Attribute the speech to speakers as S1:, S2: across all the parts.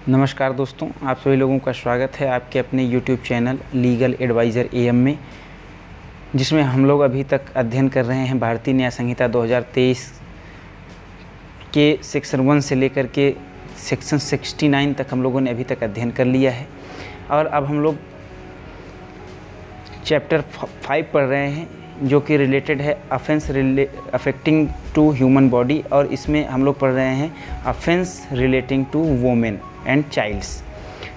S1: नमस्कार दोस्तों, आप सभी लोगों का स्वागत है आपके अपने YouTube channel legal advisor AM में, जिसमें हम लोग अभी तक अध्ययन कर रहे हैं भारतीय न्याय संहिता 2023 के सेक्शन 1 से लेकर के सेक्शन 69 तक हम लोगों ने अभी तक अध्ययन कर लिया है। और अब हम लोग चैप्टर 5 पढ़ रहे हैं, जो कि रिलेटेड है offence affecting to human body, और इसमें हम लोग पढ़ रहे हैं offence relating to women and childs,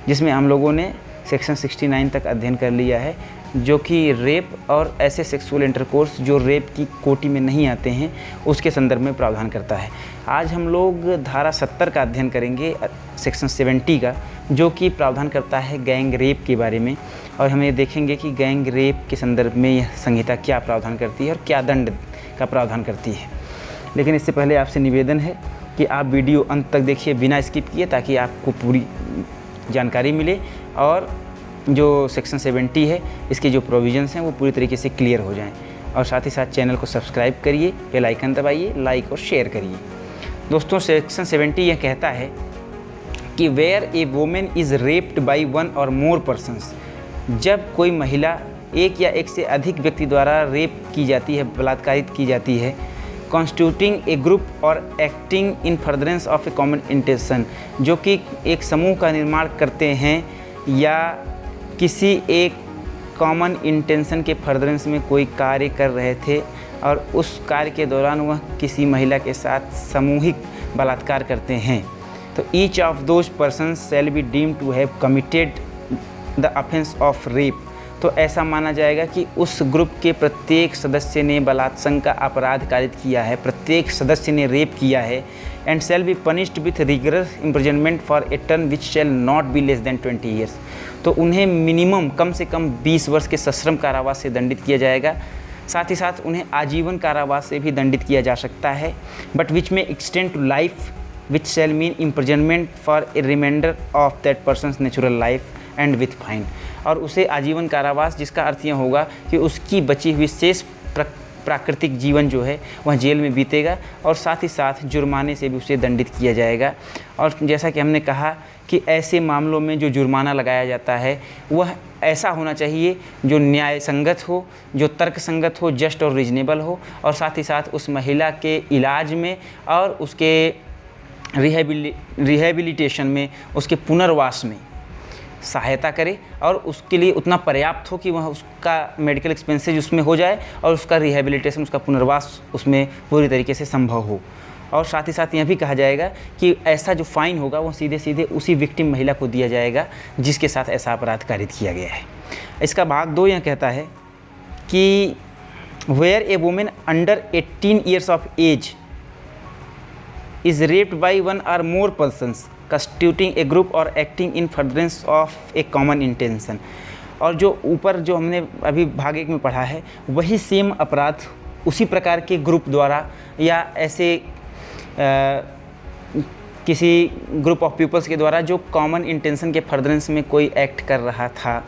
S1: जिसमें हम लोगों ने सेक्शन 69 तक अध्ययन कर लिया है, जो कि रेप और ऐसे सेक्सुअल इंटरकोर्स जो रेप की कोटि में नहीं आते हैं उसके संदर्भ में प्रावधान करता है। आज हम लोग धारा 70 का अध्ययन करेंगे, सेक्शन 70 का, जो कि प्रावधान करता है गैंग रेप के बारे में, और हमें देखेंगे कि गैंग रेप के संदर्भ में यह संहिता क्या प्रावधान करती है और क्या दंड का प्रावधान करती है। लेकिन इससे पहले आपसे निवेदन है कि आप वीडियो अंत तक देखिए बिना स्किप किए, ताकि आपको पूरी जानकारी मिले और जो सेक्शन 70 है इसके जो प्रोविजंस हैं वो पूरी तरीके से क्लियर हो जाएं। और साथ ही साथ चैनल को सब्सक्राइब करिए, बेल आइकन दबाइए, लाइक और शेयर करिए। दोस्तों, सेक्शन 70 यह कहता है कि where a women is raped by one or more persons, जब कोई महिला एक या एक से अधिक व्यक्ति द्वारा रेप की जाती है, बलात्कारित की जाती है, constituting A group or acting in furtherance of a common intention, जो कि एक समूह का निर्माण करते हैं या किसी एक कॉमन इंटेंशन के फर्दरेंस में कोई कार्य कर रहे थे और उस कार्य के दौरान वह किसी महिला के साथ सामूहिक बलात्कार करते हैं, तो each of those persons shall be deemed to have committed the offence of rape. तो ऐसा माना जाएगा कि उस ग्रुप के प्रत्येक सदस्य ने बलात्संग का अपराध कारित किया है, प्रत्येक सदस्य ने रेप किया है, and shall be punished with rigorous imprisonment for a term which shall not be less than 20 years. तो उन्हें मिनिमम कम से कम 20 वर्ष के सश्रम कारावास से दंडित किया जाएगा। साथ ही साथ उन्हें आजीवन कारावास से भी दंडित किया जा सकता है, but which may extend to life which shall mean imprisonment for a reminder of that person's natural life and with fine. और उसे आजीवन कारावास, जिसका अर्थ यह होगा कि उसकी बची हुई शेष प्राकृतिक जीवन जो है वह जेल में बीतेगा, और साथ ही साथ जुर्माने से भी उसे दंडित किया जाएगा। और जैसा कि हमने कहा कि ऐसे मामलों में जो जुर्माना लगाया जाता है वह ऐसा होना चाहिए जो न्याय संगत हो, जो तर्क संगत हो, जस्ट और रीजनेबल हो, और साथ ही साथ उस महिला के इलाज में और उसके रिहेबिलिटेशन में, उसके पुनर्वास में सहायता करे, और उसके लिए उतना पर्याप्त हो कि वह उसका मेडिकल एक्सपेंसेज उसमें हो जाए और उसका रिहेबिलिटेशन, उसका पुनर्वास उसमें पूरी तरीके से संभव हो। और साथ ही साथ यह भी कहा जाएगा कि ऐसा जो फ़ाइन होगा वो सीधे सीधे उसी विक्टिम महिला को दिया जाएगा जिसके साथ ऐसा अपराध कारित किया गया है। इसका भाग 2 यह कहता है कि where a women under 18 years of age is raped by one or more persons constituting a group or acting in furtherance of a common intention. और जो ऊपर जो हमने अभी भाग 1 में पढ़ा है वही सेम अपराध उसी प्रकार के ग्रुप द्वारा या ऐसे किसी ग्रुप ऑफ पीपल्स के द्वारा जो कॉमन इंटेंशन के फर्दरेंस में कोई एक्ट कर रहा था,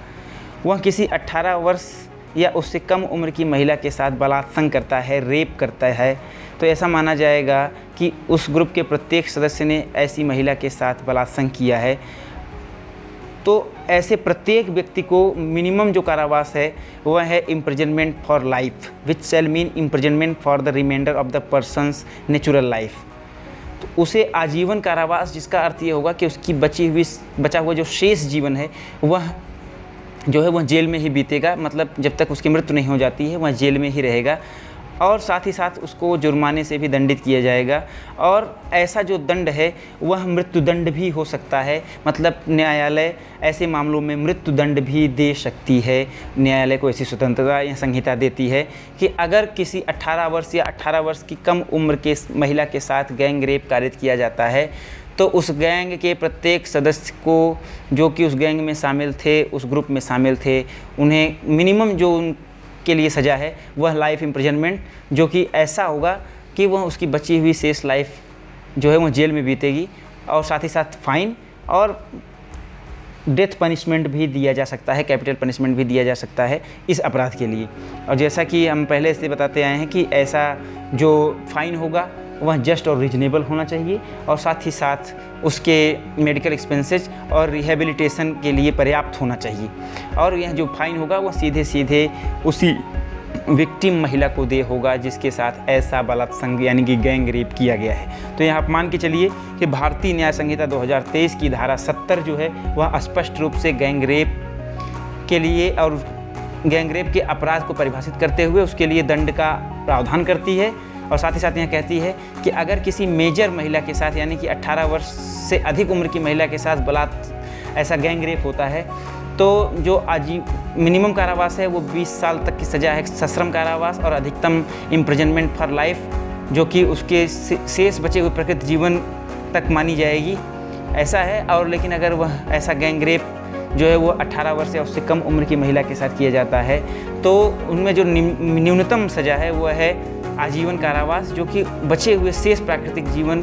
S1: वह किसी 18 वर्ष या उससे कम उम्र की महिला के साथ बलात्संग करता है, रेप करता है, तो ऐसा माना जाएगा कि उस ग्रुप के प्रत्येक सदस्य ने ऐसी महिला के साथ बलात्संग किया है। तो ऐसे प्रत्येक व्यक्ति को मिनिमम जो कारावास है वह है imprisonment for life which shall mean imprisonment for the remainder of the person's natural life. तो उसे आजीवन कारावास, जिसका अर्थ ये होगा कि उसकी बचा हुआ जो शेष जीवन है वह जो है वह जेल में ही बीतेगा, मतलब जब तक उसकी मृत्यु नहीं हो जाती है वह जेल में ही रहेगा। और साथ ही साथ उसको जुर्माने से भी दंडित किया जाएगा, और ऐसा जो दंड है वह मृत्युदंड भी हो सकता है, मतलब न्यायालय ऐसे मामलों में मृत्युदंड भी दे सकती है। न्यायालय को ऐसी स्वतंत्रता यह संहिता देती है कि अगर किसी 18 वर्ष या 18 वर्ष की कम उम्र के महिला के साथ गैंग रेप कारित किया जाता है, तो उस गैंग के प्रत्येक सदस्य को, जो कि उस गैंग में शामिल थे, उस ग्रुप में शामिल थे, उन्हें मिनिमम जो के लिए सज़ा है वह लाइफ इम्प्रिजनमेंट, जो कि ऐसा होगा कि वह उसकी बची हुई शेष लाइफ जो है वह जेल में बीतेगी, और साथ ही साथ फाइन और डेथ पनिशमेंट भी दिया जा सकता है, कैपिटल पनिशमेंट भी दिया जा सकता है इस अपराध के लिए। और जैसा कि हम पहले से बताते आए हैं कि ऐसा जो फाइन होगा वह जस्ट और रीजनेबल होना चाहिए और साथ ही साथ उसके मेडिकल एक्सपेंसेस और रिहेबिलिटेशन के लिए पर्याप्त होना चाहिए। और यह जो फाइन होगा वह सीधे सीधे उसी विक्टिम महिला को दे होगा जिसके साथ ऐसा बलात्संग यानी कि गैंग रेप किया गया है। तो यहाँ आप मान के चलिए कि भारतीय न्याय संहिता 2023 की धारा 70 जो है वह स्पष्ट रूप से गैंग रेप के लिए और गैंग रेप के अपराध को परिभाषित करते हुए उसके लिए दंड का प्रावधान करती है। और साथ ही साथ यह कहती है कि अगर किसी मेजर महिला के साथ यानी कि 18 वर्ष से अधिक उम्र की महिला के साथ ऐसा गैंग रेप होता है तो जो मिनिमम कारावास है वो 20 साल तक की सज़ा है सश्रम कारावास और अधिकतम इम्प्रिजनमेंट फॉर लाइफ जो कि उसके शेष बचे हुए प्रकृत जीवन तक मानी जाएगी, ऐसा है। और लेकिन अगर वह ऐसा गैंग रेप जो है वो 18 वर्ष या उससे कम उम्र की महिला के साथ किया जाता है तो उनमें जो न्यूनतम सज़ा है वह है आजीवन कारावास जो कि बचे हुए शेष प्राकृतिक जीवन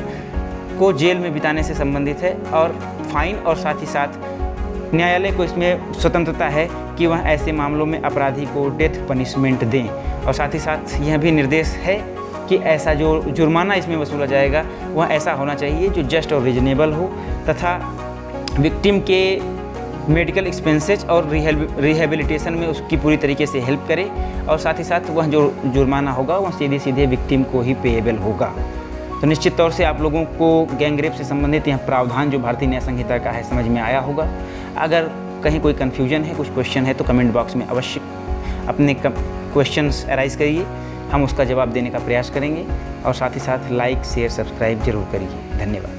S1: को जेल में बिताने से संबंधित है। और फाइन और साथ ही साथ न्यायालय को इसमें स्वतंत्रता है कि वह ऐसे मामलों में अपराधी को डेथ पनिशमेंट दें। और साथ ही साथ यह भी निर्देश है कि ऐसा जो जुर्माना इसमें वसूला जाएगा वह ऐसा होना चाहिए जो जस्ट और रीजनेबल हो तथा विक्टिम के मेडिकल एक्सपेंसेस और रिहेबिलिटेशन में उसकी पूरी तरीके से हेल्प करे। और साथ ही साथ वह जो जुर्माना होगा वह सीधे सीधे विक्टिम को ही पेएबल होगा। तो निश्चित तौर से आप लोगों को गैंग रेप से संबंधित यह प्रावधान जो भारतीय न्याय संहिता का है समझ में आया होगा। अगर कहीं कोई कन्फ्यूजन है, कुछ क्वेश्चन है तो कमेंट बॉक्स में अवश्य अपने क्वेश्चंस अराइज करिए, हम उसका जवाब देने का प्रयास करेंगे। और साथ ही साथ लाइक शेयर सब्सक्राइब जरूर करिए। धन्यवाद।